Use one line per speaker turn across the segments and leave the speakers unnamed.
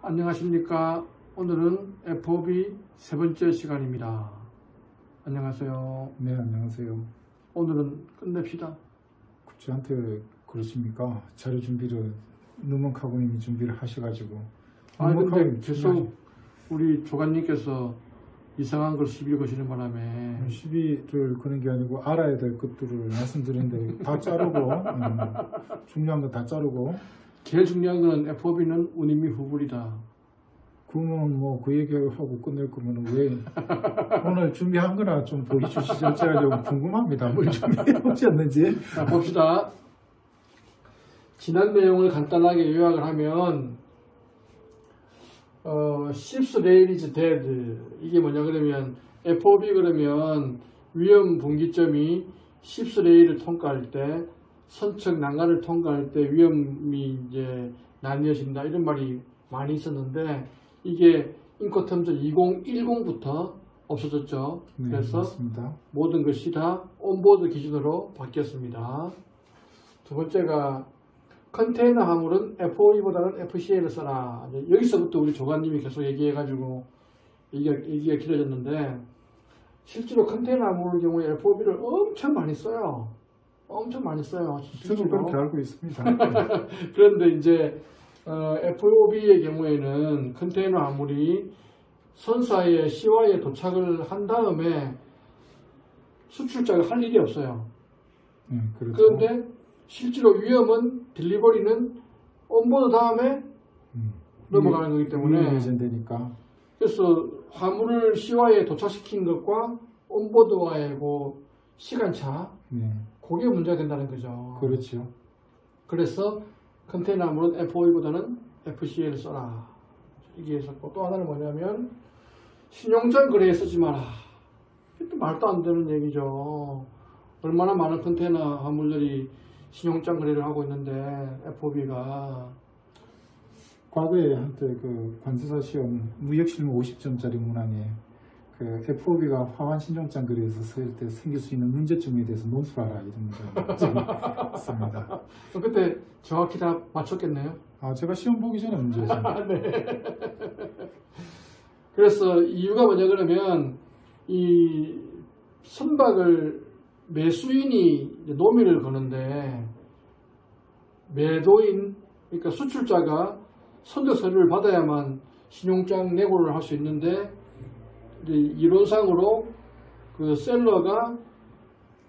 안녕하십니까. 오늘은 FOB 세 번째 시간입니다. 안녕하세요.
네, 안녕하세요.
오늘은 끝냅시다.
저한테 그렇습니까? 자료 준비를 누먼카고님이 준비를 하셔가지고.
근데 계속 우리 조관님께서 이상한 걸 시비 거시는 바람에
시비를 거는 게 아니고 알아야 될 것들을 말씀드렸는데 다 자르고 중요한 거 다 자르고.
제일 중요한 건 FOB는 운임이 후불이다.
그러면 뭐 그 얘기하고 끝낼 거면 왜 오늘 준비한 거나 좀 보여주시죠. 제가 좀 궁금합니다. 뭘 준비해 오셨는지.
자, 봅시다. 지난 내용을 간단하게 요약을 하면 ships rail is dead. 이게 뭐냐 그러면 FOB 그러면 위험 분기점이 ships rail을 통과할 때 선척 난간을 통과할 때 위험이 이제 나뉘어진다 이런 말이 많이 있었는데 이게 인코텀즈 2010부터 없어졌죠.
네,
그래서
맞습니다.
모든 것이 다 온보드 기준으로 바뀌었습니다. 두 번째가 컨테이너 화물은 FOB보다는 FCA를 써라. 여기서부터 우리 조관님이 계속 얘기해가지고 얘기가 길어졌는데 실제로 컨테이너 화물의 경우에 FOB를 엄청 많이 써요. 엄청 많이 써요.
저도 그렇게 알고 있습니다.
그런데 이제 FOB의 경우에는 컨테이너 화물이 선사의 시와에 도착을 한 다음에 수출자가 할 일이 없어요.
그렇죠.
그런데 실제로 위험은 딜리버리는 온보드 다음에 넘어가는 거기 때문에
되니까.
그래서 화물을 시와에 도착시킨 것과 온보드와의 그 시간차 그게 문제가 된다는 거죠.
그렇죠.
그래서 컨테이너 화물은 FOB보다는 FCA를 써라. 이게 있었고 또 하나는 뭐냐면 신용장 거래에 쓰지 마라. 이게 말도 안 되는 얘기죠. 얼마나 많은 컨테이너 화물들이 신용장 거래를 하고 있는데 FOB가
과거에 한때 그 관세사 시험 무역실무 50점짜리 문항에 그 FOB가 화환 신용장 거래에서 쓸 때 생길 수 있는 문제점에 대해서 논술하라 이런 문제가 있습니다.
그때 정확히 다 맞췄겠네요.
제가 시험 보기 전에 문제죠.
네. 그래서 이유가 뭐냐 그러면 이 선박을 매수인이 노미를 거는데 매도인 그러니까 수출자가 선적 서류를 받아야만 신용장 내고를 할 수 있는데 이제 이론상으로 그 셀러가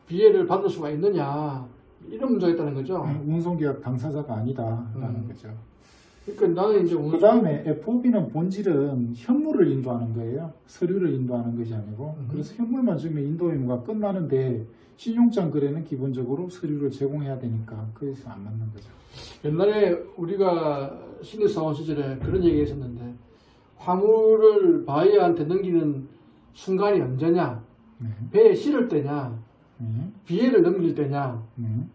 비해를 받을 수가 있느냐 이런 문제가 있다는 거죠.
운송계약 당사자가 아니다라는 거죠.
그러니까 나는 이제
그 다음에 FOB는 본질은 현물을 인도하는 거예요. 서류를 인도하는 것이 아니고. 그래서 현물만 주면 인도 의무가 끝나는데 신용장 거래는 기본적으로 서류를 제공해야 되니까 그래서 안 맞는 거죠.
옛날에 우리가 신입사원 시절에 그런 얘기 했었는데 화물을 바이어한테 넘기는 순간이 언제냐? 배에 실을 때냐? 비해를 넘길 때냐?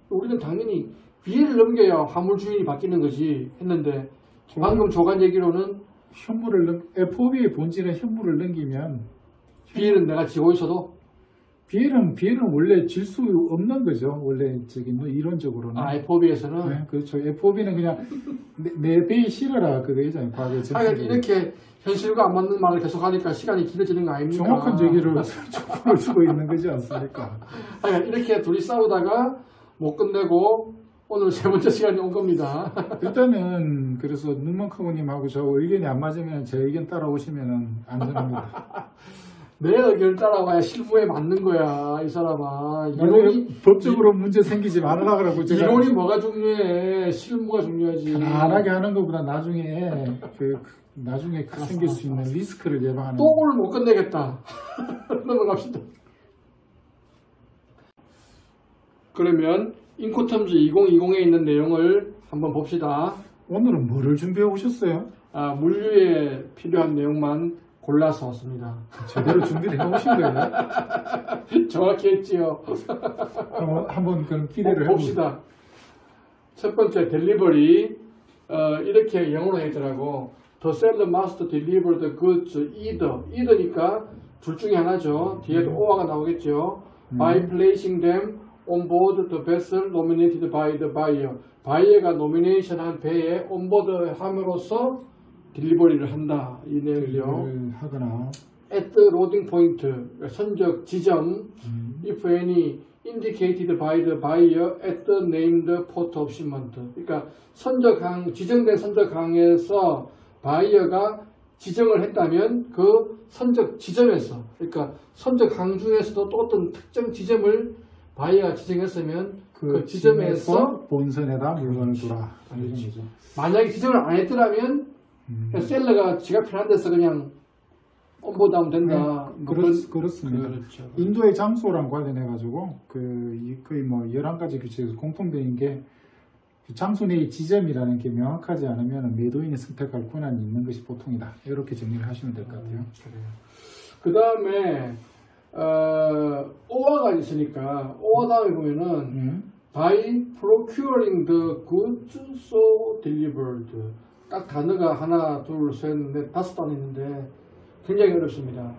우리는 당연히 비해를 넘겨야 화물 주인이 바뀌는 거지 했는데 방금 조간 얘기로는
FOB의 본질은 현물을 넘기면
비해는 내가 지고 있어도
비해는 원래 질 수 없는 거죠. 원래 이론적으로는.
FOB에서는
네, 그렇죠. FOB는 그냥 내 배에 실어라 그거잖아요. 과거에
이렇게 현실과 안 맞는 말을 계속 하니까 시간이 길어지는 거 아닙니까?
정확한 얘기를 촉구를 주고 있는 거지 않습니까?
이렇게 둘이 싸우다가 못 끝내고 오늘 세 번째 시간이 온 겁니다.
일단은 그래서 누먼카고님하고 저 의견이 안 맞으면 제 의견 따라오시면 안전합니다.
내 의견을 따라와야 실무에 맞는 거야 이 사람아.
법적으로 문제 생기지 말아라 그러고 제가
이론이 뭐가 중요해? 실무가 중요하지.
편안하게 하는 것보다 나중에 나중에 생길 수 있는 리스크를 예방하는.
또 오늘 못 끝내겠다. 넘어갑시다. 그러면 인코텀즈 2020에 있는 내용을 한번 봅시다.
오늘은 뭐를 준비해 오셨어요?
물류에 필요한 내용만 골라서 왔습니다.
제대로 준비를 해오신 거예요?
정확히 했지요.
한번 그럼 기대를
봅시다. 첫 번째 델리버리 이렇게 영어로 했더라고. The seller must deliver the goods either니까 둘 중에 하나죠. 뒤에도 or가 나오겠죠. By placing them on board the vessel nominated by the buyer. 바이어가 노미네이션한 배에 온보드 함으로써 딜리버리를 한다. 이 내용이요.
하거나
at the loading point, 선적 지점, if any indicated by the buyer at the named port of shipment. 그러니까 지정된 선적항에서 바이어가 지정을 했다면 그 선적 지점에서, 그러니까 선적항 중에서도 또 어떤 특정 지점을 바이어가 지정했으면 그 지점에서
본선에다 물건을 두라.
만약에 지정을 안 했더라면 셀러가 지가 편한 데서 그냥 온보드하면 된다.
네, 그렇습니다.
그렇죠.
인도의 장소랑 관련해 가지고 거의 뭐 11가지 규칙에서 공통된 게 장소 내의 지점이라는 게 명확하지 않으면 매도인이 선택할 권한이 있는 것이 보통이다. 이렇게 정리를 하시면 될 것 같아요.
그 다음에 OR가 있으니까 OR 다음에 보면은 by procuring the goods so delivered. 딱 단어가 하나, 둘, 셋, 넷, 5단 있는데 굉장히 어렵습니다.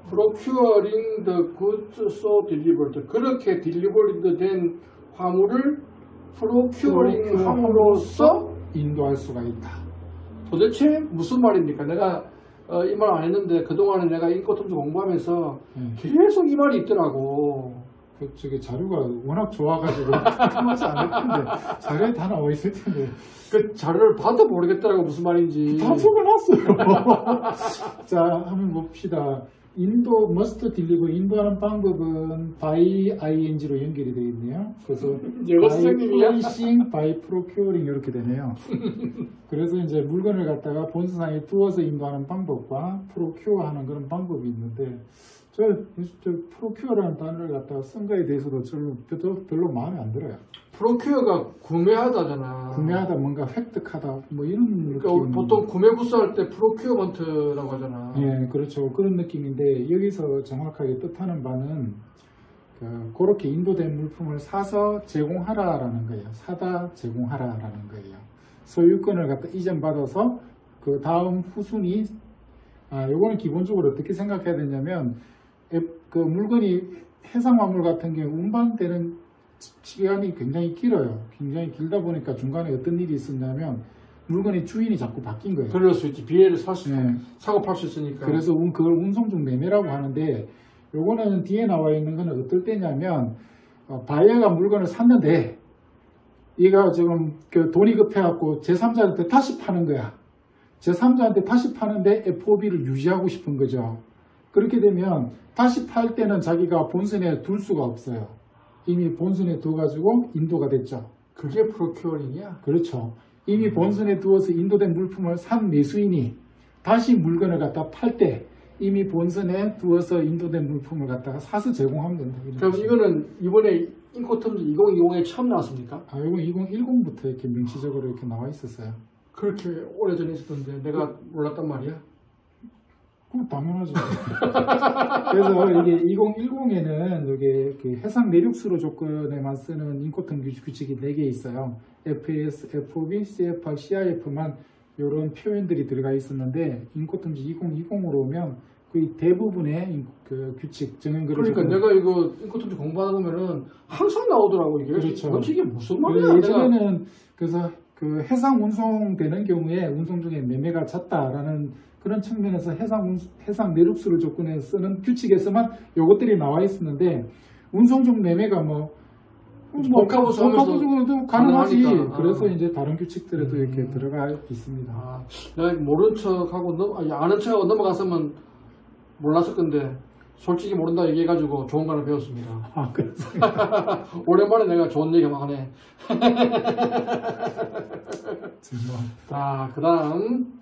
procuring the goods so delivered. 그렇게 delivered 된 화물을 procuring 함으로써
인도할 수가 있다.
도대체 무슨 말입니까? 내가 이 말 안 했는데 그동안에 내가 인코텀즈 공부하면서 계속 이 말이 있더라고.
저게 자료가 워낙 좋아가지고 깜깜하지 않을 텐데 자료에 다 나와 있을 텐데
그 자료를 봐도 모르겠더라고 무슨 말인지.
다 적어놨어요. 자, 한번 봅시다. 인도 must deliver 인도하는 방법은 by ing로 연결이 되어 있네요. 그래서
영어 선생님이야?
by placing, by procuring 이렇게 되네요. 그래서 이제 물건을 갖다가 본선상에 두어서 인도하는 방법과 procure하는 그런 방법이 있는데 저 procure라는 단어를 갖다가 쓴 거에 대해서도 별로 마음에 안 들어요.
프로큐어가 구매하다잖아.
구매하다 뭔가 획득하다 뭐 이런 느낌.
그러니까 보통 구매 부서할 때 프로큐어먼트라고 하잖아.
예, 그렇죠. 그런 느낌인데 여기서 정확하게 뜻하는 바는 그렇게 인도된 물품을 사서 제공하라라는 거예요. 사다 제공하라라는 거예요. 소유권을 갖다 이전받아서 그 다음 후순위 요거는 기본적으로 어떻게 생각해야 되냐면 그 물건이 해상화물 같은 경우 운반되는 시간이 굉장히 길어요. 굉장히 길다 보니까 중간에 어떤 일이 있었냐면 물건의 주인이 자꾸 바뀐 거예요.
그럴 수 있지. 비해를
네.
사고 팔 수 있으니까.
그래서 그걸 운송 중 매매라고 하는데 요거는 뒤에 나와 있는 거는 어떨 때냐면 바이어가 물건을 샀는데 얘가 지금 그 돈이 급해갖고 제3자한테 다시 파는 거야. 제3자한테 다시 파는데 FOB를 유지하고 싶은 거죠. 그렇게 되면 다시 팔 때는 자기가 본선에 둘 수가 없어요. 이미 본선에 두어가지고 인도가 됐죠.
그게 프로큐어링이야?
그렇죠. 이미 본선에 두어서 인도된 물품을 산 매수인이 다시 물건을 갖다 팔 때 이미 본선에 두어서 인도된 물품을 갖다가 사서 제공하면 된다.
그럼 이거는 이번에 인코텀즈 2020에 처음 나왔습니까?
이건 2010부터 이렇게 명시적으로 이렇게 나와 있었어요.
그렇게 오래전에 있었던데 내가 몰랐단 말이야?
그럼 당연하죠. 그래서 이게 2010에는 이게 그 해상 내륙수로 조건에만 쓰는 인코텀 규칙이 4개 있어요. FAS, FOB, CFR, CIF만 이런 표현들이 들어가 있었는데 인코텀즈 2020으로 오면 거의 대부분의 그 규칙 정형그룹.
그러니까 내가 이거 인코텀즈 공부하다 보면은 항상 나오더라고 이게.
그렇죠.
도대체 이게 무슨 말이야?
예전에는 그래서 그 해상 운송되는 경우에 운송 중에 매매가 잦다라는 그런 측면에서 해상 내륙수를 조건에 쓰는 규칙에서만 요것들이 나와 있었는데 운송 중 매매가 복합우송도 가능하지. 그래서 이제 다른 규칙들에도 이렇게 들어가 있습니다.
내가 모른 척하고 아는 척하고 넘어갔으면 몰랐을 건데 솔직히 모른다 얘기해가지고 좋은 거 하나 배웠습니다.
그렇습니다.
오랜만에 내가 좋은 얘기 막 하네. 자, 그 다음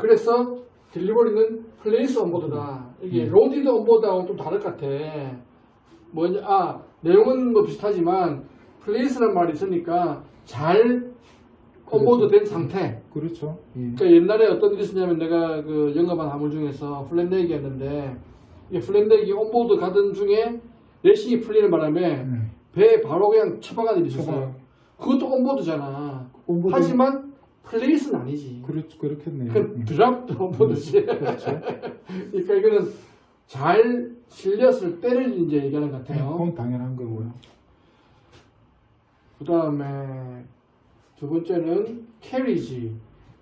그래서 딜리버리는 플레이스 온보드다. 이게 로디드 온보드하고 좀 다를 것 같아. 내용은 비슷하지만 플레이스라는 말이 있으니까 잘 온보드 된 상태.
그렇죠. 예.
그러니까 옛날에 어떤 일이 있었냐면 내가 그 영업한 화물 중에서 플랜덱이었는데 이 플랜덱이 온보드 가던 중에 레싱이 풀리는 바람에 배에 바로 그냥 처박은 일이 있었어요. 그것도 온보드잖아. 하지만 플레이스는 아니지.
그렇죠. 그렇겠네요.
그 드랍도 온보드지.
그렇죠.
그러니까 이거는 잘 실렸을 때를 이제 얘기하는 것 같아요.
그건 당연한 거고요.
그 다음에 두 번째는 carriage.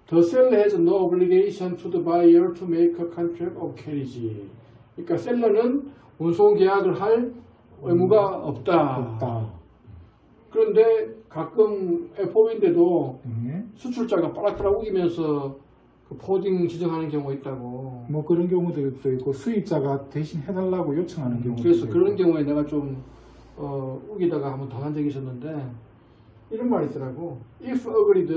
The seller has no obligation to the buyer to make a contract of carriage. 그러니까 셀러는 운송 계약을 할 의무가 없다. 그런데 가끔 FOB인데도 수출자가 빠락빠락 우기면서 그 포딩 지정하는 경우가 있다고.
뭐 그런 경우도 있고 수입자가 대신 해달라고 요청하는 경우도
그래서
있고.
그런 경우에 내가 좀 우기다가 한번 당한 적이 있었는데 이런 말이 있더라고. If agreed,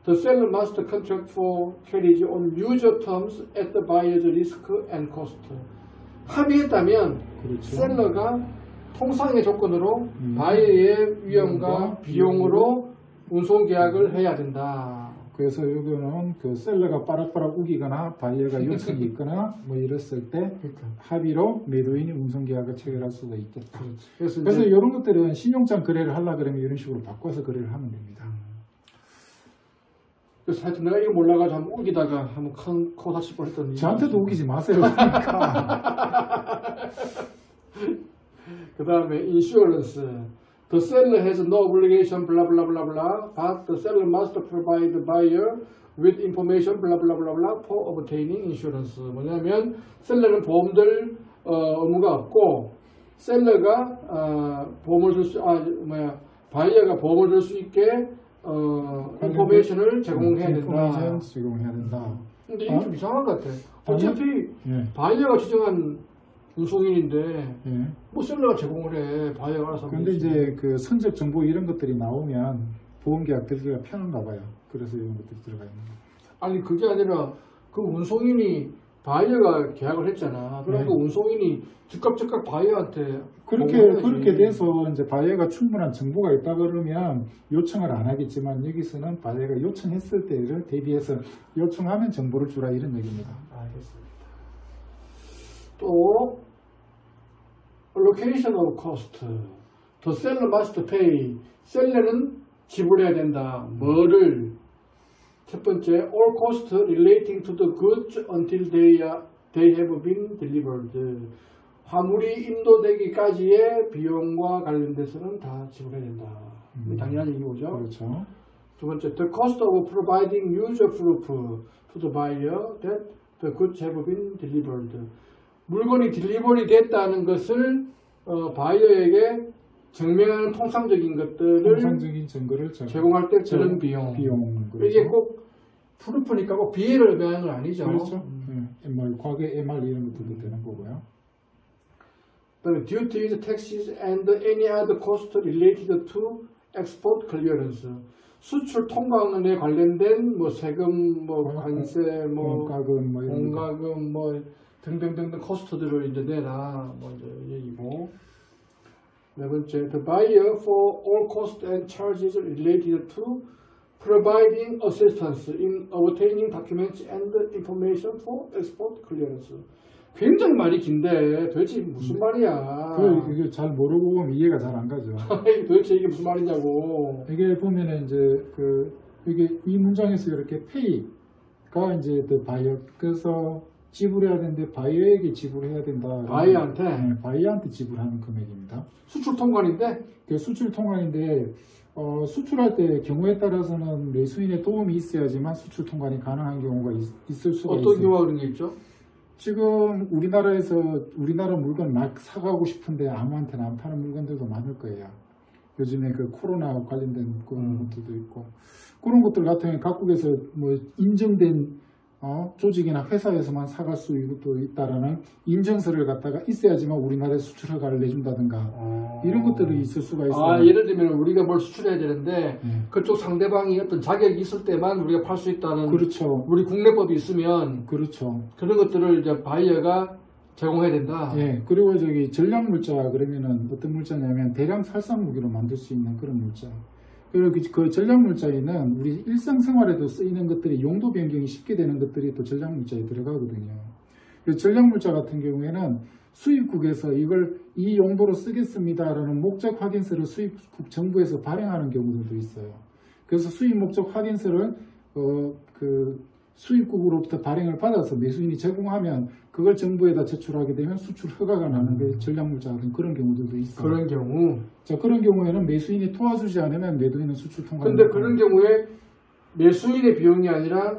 the seller must contract for carriage on usual terms at the buyer's risk and cost. 합의했다면
그렇죠.
셀러가 통상의 조건으로 바이어의 위험과 비용으로 운송 계약을 해야 된다.
그래서 이거는 그 셀러가 빠락빠락 우기거나 바이어가 요청이 있거나 뭐 이랬을 때 합의로 매도인이 운송 계약을 체결할 수가 있겠다. 그래서 이런 것들은 신용장 거래를 하려고 그러면 이런 식으로 바꿔서 거래를 하면 됩니다.
그래서 하여튼 내가 이거 몰라가지고 한번 우기다가 한번 큰 코 다칠 뻔했더니
저한테도 우기지 마세요. 그러니까.
그 다음에 insurance. The seller has no obligation, blah blah blah blah, but the seller must provide the buyer with information, blah blah blah blah, for obtaining insurance. 뭐냐면 셀러는 보험들 의무가 없고 셀러가 보험을 줄 수, 바이어가 보험을 줄 수 있게 인포메이션을 제공해야 된다.
인포메이션 제공해야 된다.
근데 이게 좀 이상한 것 같아. 어차피 바이어가 지정한 운송인인데 뭐 셀러가 제공을 해. 바이어가 알아서.
그런데 이제 그 선적 정보 이런 것들이 나오면 보험계약 들기가 편한가 봐요. 그래서 이런 것들이 들어가 있는 거예요.
아니 그게 아니라 그 운송인이 바이어가 계약을 했잖아. 그럼 그 운송인이 즉각 바이어한테
그렇게 돼서 이제 바이어가 충분한 정보가 있다 그러면 요청을 안 하겠지만 여기서는 바이어가 요청했을 때를 대비해서 요청하면 정보를 주라 이런 얘기입니다.
알겠습니다. 또 allocation of cost. The seller must pay. 셀러는 지불해야 된다. 뭐를? 첫 번째, all costs relating to the goods until they have been delivered. 화물이 인도되기까지의 비용과 관련돼서는 다 지불해야 된다. 당연한 얘기죠.
그렇죠.
두 번째, the cost of providing user proof to the buyer that the goods have been delivered. 물건이 딜리버리 됐다는 것을 바이어에게 증명하는 통상적인 것들을
통상적인 증거를
제공할 때 드는 비용.
그렇죠.
이게 꼭 프루프니까 꼭 비해를 의미하는 건 아니죠.
그렇죠. 과거의 MR 이런 것들도 되는 거고요.
그다음에 duties, taxes, and any other cost related to export clearance. 수출 통관에 관련된 뭐 세금, 뭐 관세, 뭐 공과금, 뭐 등등등등 코스트들을 이제 내라, 뭐 이제 얘기고. 네 번째, the buyer for all costs and charges related to providing assistance in obtaining documents and information for export clearance. 굉장히 말이 긴데 도대체 무슨 말이야?
이게 잘 모르고 보면 이해가 잘 안 가죠.
도대체 이게 무슨 말이냐고.
이게 보면은 이제 이게 이 문장에서 이렇게 pay가 이제 the buyer 그래서 지불해야 되는데 바이어에게 지불해야 된다.
바이어한테?
네, 바이어한테 지불하는 금액입니다.
수출 통관인데?
수출 통관인데 수출할 때 경우에 따라서는 매수인의 도움이 있어야지만 수출 통관이 가능한 경우가 있을 수가 있어요.
어떤 경우가 그런 게 있죠?
지금 우리나라 물건 막 사가고 싶은데 아무한테나 안 파는 물건들도 많을 거예요. 요즘에 그 코로나 관련된 그런 것들도 있고 그런 것들 같은 경우에 각국에서 뭐 인정된 조직이나 회사에서만 사갈 수 있다라는 인증서를 갖다가 있어야지만 우리나라에 수출 허가를 내준다든가 이런 것들이 있을 수가 있어요.
예를 들면 우리가 뭘 수출해야 되는데 그쪽 상대방이 어떤 자격이 있을 때만 우리가 팔 수 있다는
그렇죠.
우리 국내법이 있으면
그렇죠.
그런 것들을 이제 바이어가 제공해야 된다.
예. 그리고 전략 물자 그러면은 어떤 물자냐면 대량 살상 무기로 만들 수 있는 그런 물자. 그리고 그 전략 물자에는 우리 일상생활에도 쓰이는 것들이 용도 변경이 쉽게 되는 것들이 또 전략 물자에 들어가거든요. 그래서 전략 물자 같은 경우에는 수입국에서 이 용도로 쓰겠습니다라는 목적 확인서를 수입국 정부에서 발행하는 경우들도 있어요. 그래서 수입 목적 확인서를 수입국으로부터 발행을 받아서 매수인이 제공하면 그걸 정부에다 제출하게 되면 수출 허가가 나는 게 전략물자 같은 그런 경우들도 있어요.
그런 경우.
자, 그런 경우에는 매수인이 도와주지 않으면 매도인은 수출 통과.
근데 그런 경우에 매수인의 비용이 아니라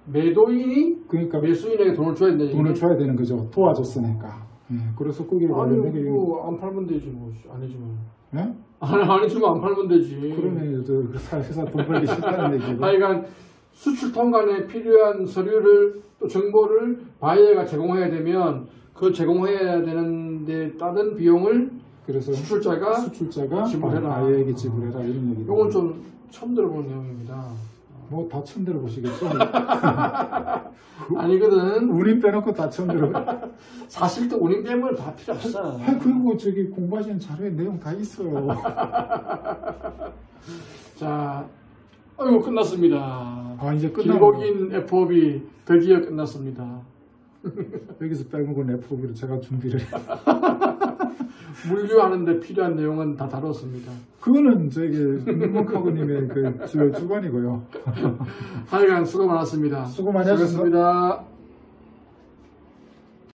매도인이
그러니까
매수인에게 돈을 줘야 된다.
돈을 줘야 되는 거죠. 도와줬으니까. 예, 그래서 거기를
아니,
가면 되게
그거 안 팔면 되지, 뭐. 안 해주면.
예?
안 해주면 안 팔면 되지.
그러면 저 회사 돈 벌기 싫다는 얘기고.
하여간 수출 통관에 필요한 서류를 또 정보를 바이어가 제공해야 되면 그 제공해야 되는데 따른 비용을
그래서
수출자가 지불해라.
바이어에게 지불해라 이런 얘기.
이건 좀 처음 들어보는 내용입니다.
뭐 다 처음 들어보시겠죠?
아니거든.
운임 빼놓고 다 처음 들어.
사실 또 운임 때문에 다 필요 없어.
그리고 저기 공부하시는 자료에 내용 다 있어요.
자, 아이고 끝났습니다.
아, 이제
길고
끝나고
긴 FOB 드디어 끝났습니다.
여기서 빼먹은 FOB를 제가 준비를 해.
물류하는데 필요한 내용은 다 다뤘습니다.
그거는 저기 문목하고님의 그 주관이고요.
하여간 수고 많았습니다.
수고 많이 하셨습니다.
수고하셨습니다.